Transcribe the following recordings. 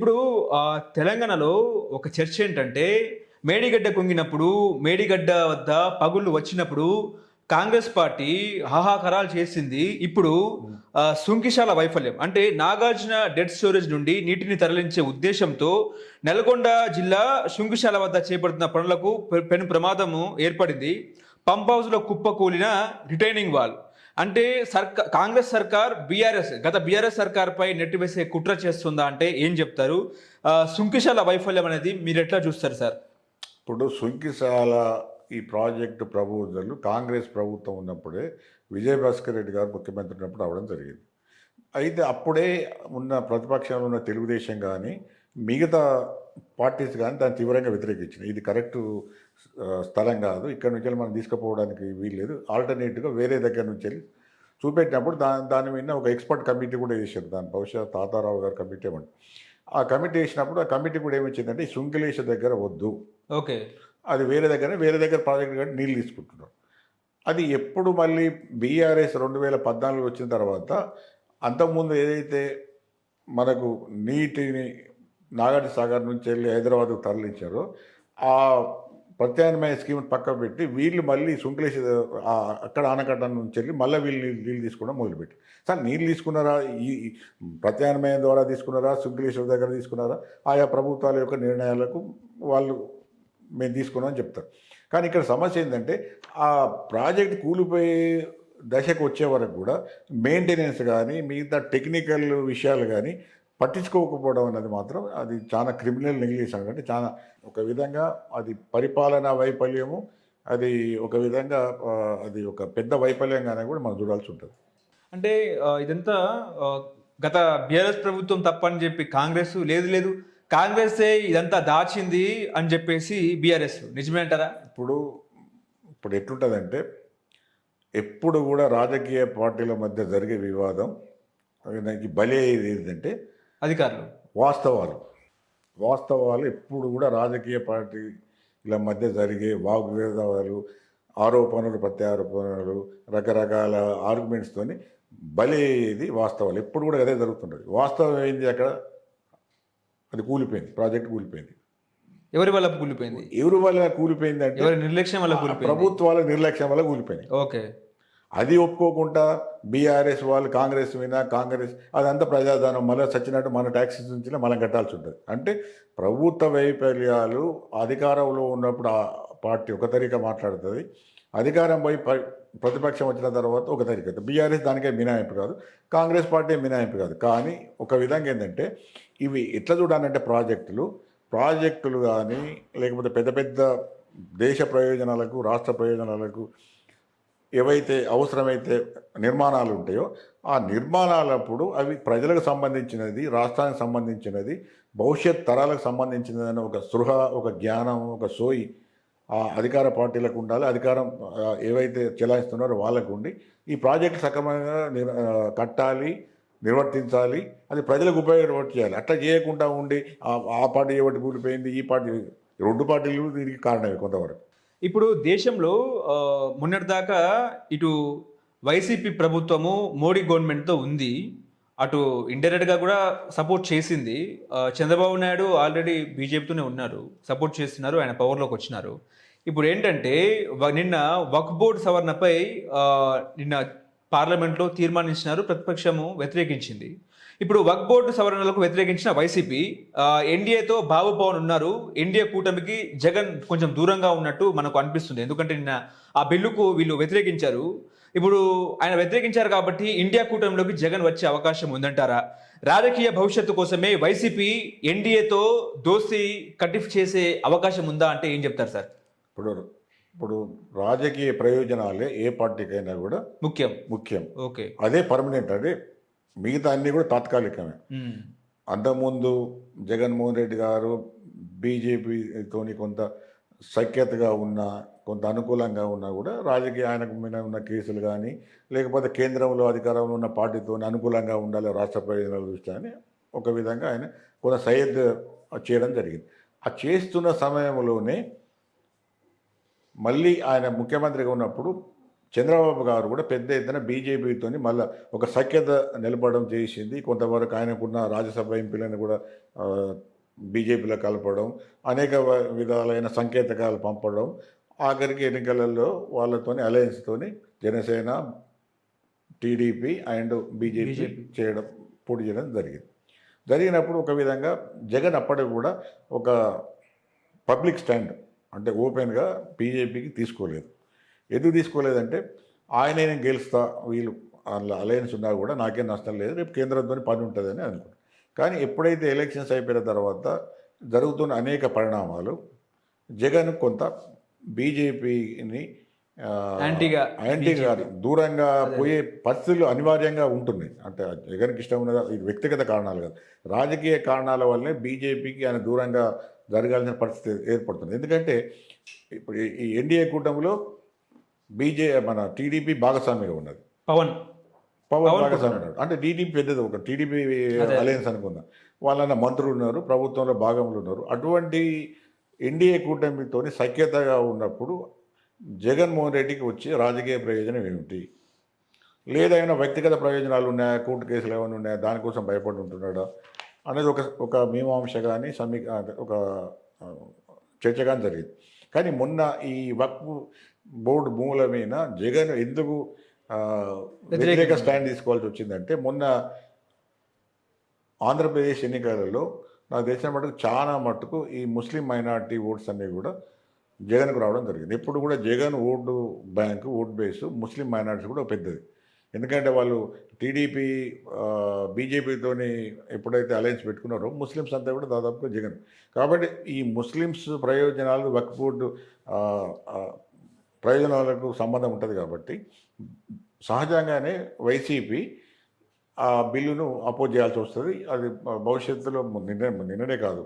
ఇప్పుడు తెలంగాణలో ఒక చర్చ ఏంటంటే, మేడిగడ్డ కుంగినప్పుడు, మేడిగడ్డ వద్ద పగుళ్ళు వచ్చినప్పుడు కాంగ్రెస్ పార్టీ హాహాకారాలు చేసింది. ఇప్పుడు సుంకిశాల వైఫల్యం అంటే నాగార్జున డెడ్ స్టోరేజ్ నుండి నీటిని తరలించే ఉద్దేశంతో నల్గొండ జిల్లా శుంకిశాల వద్ద చేపడుతున్న పనులకు పెను ప్రమాదము ఏర్పడింది. పంప్ హౌస్లో కుప్పకూలిన రిటైనింగ్ వాల్. అంటే కాంగ్రెస్ సర్కార్ గత బీఆర్ఎస్ సర్కార్ పై నెట్టివేసే కుట్ర చేస్తుందా అంటే ఏం చెప్తారు? సుంకిశాల వైఫల్యం అనేది మీరు ఎట్లా చూస్తారు సార్? ఇప్పుడు సుంకిశాల ఈ ప్రాజెక్టు ప్రపోజల్ కాంగ్రెస్ ప్రభుత్వం ఉన్నప్పుడే విజయభాస్కర్ రెడ్డి గారు ముఖ్యమంత్రి ఉన్నప్పుడు అవడం జరిగింది. అయితే అప్పుడే ఉన్న ప్రతిపక్షంలో ఉన్న తెలుగుదేశం కానీ మిగతా పార్టీస్ కానీ దాన్ని తీవ్రంగా వ్యతిరేకించినాయి. ఇది కరెక్టు స్థలం కాదు, ఇక్కడ నుంచి మనం తీసుకుపోవడానికి వీల్లేదు, ఆల్టర్నేటివ్గా వేరే దగ్గర నుంచి వెళ్ళి చూపెట్టినప్పుడు దాని మీద ఒక ఎక్స్పర్ట్ కమిటీ కూడా వేసారు. దాని బహుశా తాతారావు గారు కమిటీ ఏమంటారు. ఆ కమిటీ వేసినప్పుడు ఆ కమిటీ కూడా ఏమొచ్చిందంటే ఈ శృంఖలేశ దగ్గర వద్దు, ఓకే, అది వేరే దగ్గర ప్రాజెక్ట్ కానీ నీళ్ళు తీసుకుంటున్నారు. అది ఎప్పుడు మళ్ళీ బీఆర్ఎస్ 2014 వచ్చిన తర్వాత అంతకుముందు ఏదైతే మనకు నీటిని నాగార్జున సాగర్ నుంచి వెళ్ళి హైదరాబాద్కు తరలించారో ఆ ప్రత్యామ్నాయ స్కీమ్ పక్కకు పెట్టి వీళ్ళు మళ్ళీ శృంఖలేశ అక్కడ ఆనకట్ట నుంచి వెళ్ళి మళ్ళీ వీళ్ళు నీళ్ళు తీసుకోవడం మొదలుపెట్టి, సార్ నీళ్ళు తీసుకున్నారా, ఈ ప్రత్యామ్నాయం ద్వారా తీసుకున్నారా, శృంఖలేశ్వర దగ్గర తీసుకున్నారా, ఆయా ప్రభుత్వాల యొక్క నిర్ణయాలకు వాళ్ళు మేము తీసుకున్నామని చెప్తారు. కానీ ఇక్కడ సమస్య ఏంటంటే ఆ ప్రాజెక్ట్ కూలిపోయే దశకు వచ్చే వరకు కూడా మెయింటెనెన్స్ కానీ మిగతా టెక్నికల్ విషయాలు కానీ పట్టించుకోకపోవడం అన్నది మాత్రం అది చాలా క్రిమినల్ నెగ్లిజెన్స్. అంటే చాలా ఒక విధంగా అది పరిపాలనా వైఫల్యము, అది ఒక విధంగా అది ఒక పెద్ద వైఫల్యంగానే కూడా మనం చూడాల్సి ఉంటుంది. అంటే ఇదంతా గత బీఆర్ఎస్ ప్రభుత్వం తప్పని చెప్పి కాంగ్రెస్ లేదు కాంగ్రెసే ఇదంతా దాచింది అని చెప్పేసి బీఆర్ఎస్ నిజమే అంటారా? ఇప్పుడు ఎట్లుంటుందంటే ఎప్పుడు కూడా రాజకీయ పార్టీల మధ్య జరిగే వివాదం దానికి బలి అయ్యేది ఏంటంటే అధికారులు. వాస్తవాలు ఎప్పుడు కూడా రాజకీయ పార్టీల మధ్య జరిగే వాగ్వివాదాలు, ఆరోపణలు ప్రత్యారోపణలు, రకరకాల ఆర్గ్యుమెంట్స్తోని బలి అయ్యేది వాస్తవాలు. ఎప్పుడు కూడా అదే జరుగుతుంటుంది. వాస్తవం ఏంది, అక్కడ అది కూలిపోయింది, ప్రాజెక్ట్ కూలిపోయింది. ఎవరి వల్ల కూలిపోయింది? అంటే ఎవరి నిర్లక్ష్యం వల్ల కూలిపోయింది? ప్రభుత్వాల నిర్లక్ష్యం వల్ల కూలిపోయింది. ఓకే, అది ఒప్పుకోకుండా బీఆర్ఎస్ వాళ్ళు కాంగ్రెస్ అదంతా ప్రజాధనం మళ్ళీ చచ్చినట్టు మన ట్యాక్సెస్ నుంచి మనం కట్టాల్సి ఉంటుంది. అంటే ప్రభుత్వ వైఫల్యాలు అధికారంలో ఉన్నప్పుడు ఆ పార్టీ ఒక తరీకా మాట్లాడుతుంది, అధికారం పోయి ప్రతిపక్షం వచ్చిన తర్వాత ఒక తరీకా. బీఆర్ఎస్ దానికే మినహాయింపు కాదు, కాంగ్రెస్ పార్టీ మినహాయింపు కాదు. కానీ ఒక విధంగా ఏంటంటే ఇవి ఎట్లా చూడాలంటే ప్రాజెక్టులు కానీ లేకపోతే పెద్ద పెద్ద దేశ ప్రయోజనాలకు, రాష్ట్ర ప్రయోజనాలకు ఏవైతే అవసరమైతే నిర్మాణాలు ఉంటాయో ఆ నిర్మాణాలప్పుడు అవి ప్రజలకు సంబంధించినది, రాష్ట్రానికి సంబంధించినది, భవిష్యత్ తరాలకు సంబంధించినదని ఒక స్పృహ, ఒక జ్ఞానం, ఒక సోయి ఆ అధికార పార్టీలకు ఉండాలి. అధికారం ఏవైతే చెలాయిస్తున్నారో వాళ్ళకు ఉండి ఈ ప్రాజెక్టు సక్రమంగా కట్టాలి, నిర్వర్తించాలి, అది ప్రజలకు ఉపయోగపడి చేయాలి. అట్లా చేయకుండా ఉండి ఆ పార్టీ ఒకటి కూలిపోయింది, ఈ పార్టీ, రెండు పార్టీలు దీనికి కారణమే కొంతవరకు. ఇప్పుడు దేశంలో మొన్నటిదాకా ఇటు వైసీపీ ప్రభుత్వము మోడీ గవర్నమెంట్తో ఉంది, అటు ఇండైరెక్ట్గా కూడా సపోర్ట్ చేసింది. చంద్రబాబు నాయుడు ఆల్రెడీ బీజేపీతోనే ఉన్నారు, సపోర్ట్ చేస్తున్నారు, ఆయన పవర్లోకి వచ్చినారు. ఇప్పుడు ఏంటంటే నిన్న వక్ఫ్ బోర్డు సవరణపై నిన్న పార్లమెంట్లో తీర్మానించినారు, ప్రతిపక్షము వ్యతిరేకించింది. ఇప్పుడు వక్ఫ్ బోర్డు సవరణలకు వ్యతిరేకించిన వైసీపీ ఎన్డీఏతో భావపవన్ ఉన్నారు. ఎన్డీఏ కూటమికి జగన్ కొంచెం దూరంగా ఉన్నట్టు మనకు అనిపిస్తుంది. ఎందుకంటే నిన్న ఆ బిల్లుకు వీళ్ళు వ్యతిరేకించారు. ఇప్పుడు ఆయన వ్యతిరేకించారు కాబట్టి ఇండియా కూటమిలోకి జగన్ వచ్చే అవకాశం ఉందంటారా? రాజకీయ భవిష్యత్తు కోసమే వైసీపీ ఎన్డీఏతో దోస్తీ కటిఫ్ చేసే అవకాశం ఉందా అంటే ఏం చెప్తారు సార్? ఇప్పుడు రాజకీయ ప్రయోజనాలే ఏ పార్టీకైనా కూడా ముఖ్యం. ఓకే, అదే పర్మనెంట్. అదే మిగతా అన్నీ కూడా తాత్కాలికమే. అంతకుముందు జగన్మోహన్ రెడ్డి గారు బీజేపీతోని కొంత సఖ్యతగా ఉన్న, కొంత అనుకూలంగా ఉన్నా కూడా రాజకీయ ఆయనకు మీద ఉన్న కేసులు కానీ లేకపోతే కేంద్రంలో అధికారంలో ఉన్న పార్టీతో అనుకూలంగా ఉండాలి రాష్ట్ర ప్రయోజనాల దృష్ట్యా అని ఒక విధంగా ఆయన కొంత సయ్యద్ చేయడం జరిగింది. ఆ చేస్తున్న సమయంలోనే మళ్ళీ ఆయన ముఖ్యమంత్రిగా ఉన్నప్పుడు చంద్రబాబు గారు కూడా పెద్ద ఎత్తున బీజేపీతోని మళ్ళీ ఒక సఖ్యత నిలపడం చేసింది. కొంతవరకు ఆయనకున్న రాజ్యసభ ఎంపీలను కూడా బీజేపీలో కలపడం, అనేక విధాలైన సంకేతకాలు పంపడం, ఆఖరికి ఎన్నికలలో వాళ్ళతోని అలయన్స్తోని జనసేన, టీడీపీ అండ్ బీజేపీ చేయడం పోటీ చేయడం జరిగింది. జరిగినప్పుడు ఒక విధంగా జగన్ అప్పటికి కూడా ఒక పబ్లిక్ స్టాండ్ అంటే ఓపెన్గా బీజేపీకి తీసుకోలేదు. ఎందుకు తీసుకోలేదంటే ఆయనే నేను గెలుస్తా, వీళ్ళు అందులో అలయన్స్ ఉన్నా కూడా నాకేం నష్టం లేదు, రేపు కేంద్రంతో పని ఉంటుందని అనుకున్నాను. కానీ ఎప్పుడైతే ఎలక్షన్స్ అయిపోయిన తర్వాత జరుగుతున్న అనేక పరిణామాలు జగన్ కొంత బీజేపీని యాంటీగా దూరంగా పోయే పరిస్థితులు అనివార్యంగా ఉంటున్నాయి. అంటే జగన్కి ఇష్టం ఉన్నదా, ఇది వ్యక్తిగత కారణాలు కాదు, రాజకీయ కారణాల వల్లనే బీజేపీకి ఆయన దూరంగా జరగాల్సిన పరిస్థితి ఏర్పడుతుంది. ఎందుకంటే ఇప్పుడు ఈ ఎన్డీఏ కూటమిలో మన టీడీపీ భాగస్వామిగా ఉన్నది, పవన్ భాగస్వామి ఉన్నాడు. అంటే టీడీపీ పెద్దది, ఒక టీడీపీ అలయన్స్ అనుకుందాం, వాళ్ళన్న మంత్రులు ఉన్నారు, ప్రభుత్వంలో భాగంలో ఉన్నారు. అటువంటి ఎన్డీఏ కూటమితోని సఖ్యతగా ఉన్నప్పుడు జగన్మోహన్ రెడ్డికి వచ్చి రాజకీయ ప్రయోజనం ఏమిటి, లేదైనా వ్యక్తిగత ప్రయోజనాలు ఉన్నాయా, కోర్టు కేసులు ఏమైనా ఉన్నాయా, దానికోసం భయపడి ఉంటున్నాడా అనేది ఒక మీమాంస కానీ ఒక చర్చ కానీ జరిగింది. కానీ మొన్న ఈ వక్ఫ్ బోర్డు భూముల మీద జగన్ ఎందుకు వ్యతిరేక స్టాండ్ తీసుకోవాల్సి వచ్చిందంటే, మొన్న ఆంధ్రప్రదేశ్ ఎన్నికలలో నాకు తెలిసిన మటుకు చాలా మటుకు ఈ ముస్లిం మైనారిటీ ఓట్స్ అనేవి కూడా జగన్కు రావడం జరిగింది. ఎప్పుడు కూడా Jagan vote bank, vote base ముస్లిం మైనారిటీస్ కూడా పెద్దది. ఎందుకంటే వాళ్ళు టీడీపీ బీజేపీతోని ఎప్పుడైతే అలయన్స్ పెట్టుకున్నారో ముస్లిమ్స్ అంతా కూడా దాదాపుగా జగన్. కాబట్టి ఈ ముస్లిమ్స్ ప్రయోజనాలు వక్ఫ్ బోర్డు ప్రయోజనాలకు సంబంధం ఉంటుంది. కాబట్టి సహజంగానే వైసీపీ ఆ బిల్లును అపోజ్ చేయాల్సి వస్తుంది. అది భవిష్యత్తులో నిన్ననే కాదు,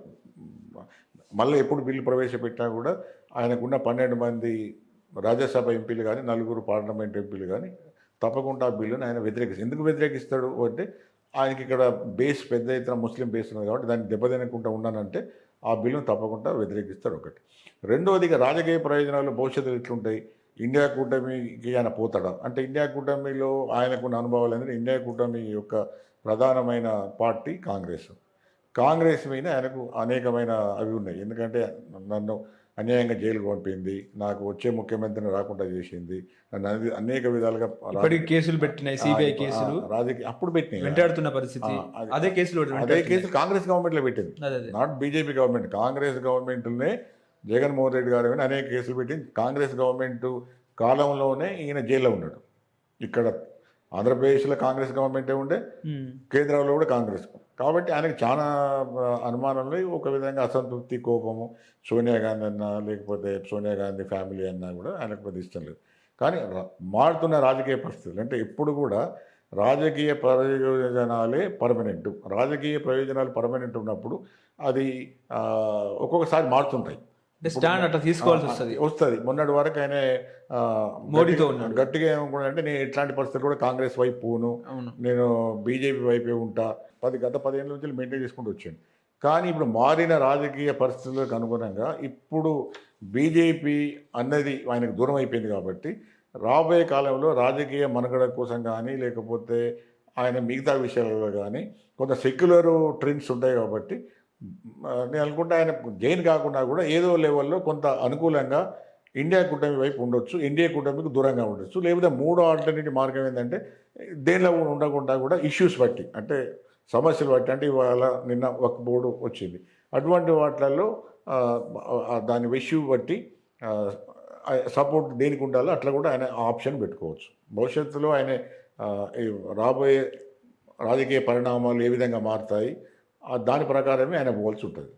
మళ్ళీ ఎప్పుడు బిల్లు ప్రవేశపెట్టినా కూడా ఆయనకున్న 12 మంది రాజ్యసభ ఎంపీలు కానీ 4 పార్లమెంట్ ఎంపీలు కానీ తప్పకుండా ఆ బిల్లును ఆయన వ్యతిరేకిస్తారు. ఎందుకు వ్యతిరేకిస్తాడు అంటే, ఆయనకి ఇక్కడ బేస్ పెద్ద ఎత్తున ముస్లిం బేస్ ఉంది కాబట్టి దాన్ని దెబ్బతినకుండా ఉన్నానంటే ఆ బిల్లును తప్పకుండా వ్యతిరేకిస్తాడు ఒకటి. రెండవదిగా రాజకీయ ప్రయోజనాలు భవిష్యత్తులో ఎట్లుంటాయి, ఇండియా కూటమికి ఆయన పోతాడా అంటే, ఇండియా కూటమిలో ఆయనకున్న అనుభవాలు అనేది, ఇండియా కూటమి యొక్క ప్రధానమైన పార్టీ కాంగ్రెస్ మీద ఆయనకు అనేకమైన అవి ఉన్నాయి. ఎందుకంటే నన్ను అన్యాయంగా జైలుకు పంపింది, నాకు వచ్చే ముఖ్యమంత్రిని రాకుండా చేసింది, నన్ను అనేక విధాలుగా కేసులు పెట్టినాయి, సిబిఐ కేసులు రాజకీయ అప్పుడు పెట్టినాయి, వెంటాడుతున్న పరిస్థితి. అదే కేసులు కాంగ్రెస్ గవర్నమెంట్లో పెట్టింది, నాట్ బీజేపీ గవర్నమెంట్. కాంగ్రెస్ గవర్నమెంట్లోనే జగన్మోహన్ రెడ్డి గారి మీద అనేక కేసులు పెట్టింది. కాంగ్రెస్ గవర్నమెంట్ కాలంలోనే ఈయన జైల్లో ఉన్నాడు. ఇక్కడ ఆంధ్రప్రదేశ్లో కాంగ్రెస్ గవర్నమెంటే ఉండే, కేంద్రంలో కూడా కాంగ్రెస్. కాబట్టి ఆయనకు చాలా అనుమానాలు, ఒక విధంగా అసంతృప్తి, కోపము. సోనియా గాంధీ అన్నా లేకపోతే సోనియా గాంధీ ఫ్యామిలీ అన్నా కూడా ఆయనకు పెద్ద ఇష్టం లేదు. కానీ మారుతున్న రాజకీయ పరిస్థితులు అంటే, ఎప్పుడు కూడా రాజకీయ ప్రయోజనాలే పర్మనెంట్. రాజకీయ ప్రయోజనాలు పర్మనెంట్ ఉన్నప్పుడు అది ఒక్కొక్కసారి మారుతుంటాయి. స్టాండ్ అట్లా తీసుకోవాల్సి వస్తుంది. మొన్నటి వరకు ఆయన మోడీతో ఉన్నాడు, గట్టిగా ఏమనుకున్నా అంటే, నేను ఇట్లాంటి పరిస్థితులు కూడా కాంగ్రెస్ వైపు పోను, నేను బీజేపీ వైపే ఉంటా, గత 10 ఏళ్ళ నుంచి మెయింటైన్ చేసుకుంటూ వచ్చాను. కానీ ఇప్పుడు మారిన రాజకీయ పరిస్థితులకు అనుగుణంగా ఇప్పుడు బీజేపీ అన్నది ఆయనకు దూరం అయిపోయింది. కాబట్టి రాబోయే కాలంలో రాజకీయ మనుగడ కోసం కానీ, లేకపోతే ఆయన మిగతా విషయాలలో కానీ కొంత సెక్యులర్ ట్రెండ్స్ ఉంటాయి. కాబట్టి నేను అనుకుంటే ఆయన జైన్ కాకుండా కూడా ఏదో లెవెల్లో కొంత అనుకూలంగా ఇండియా కూటమి వైపు ఉండొచ్చు, ఇండియా కూటమికి దూరంగా ఉండొచ్చు. లేకపోతే మూడో ఆల్టర్నేటివ్ మార్గం ఏంటంటే, దేనిలో ఉండకుండా కూడా ఇష్యూస్ బట్టి, అంటే సమస్యలు బట్టి, అంటే ఇవాళ నిన్న వక్ఫ్ బోర్డు వచ్చింది, అటువంటి వాటిల్లో దాని ఇష్యూ బట్టి సపోర్ట్ దేనికి ఉండాలో అట్లా కూడా ఆయన ఆప్షన్ పెట్టుకోవచ్చు. భవిష్యత్తులో ఆయన రాబోయే రాజకీయ పరిణామాలు ఏ విధంగా మారుతాయి దాని ప్రకారమే ఆయన పోవాల్సి ఉంటుంది.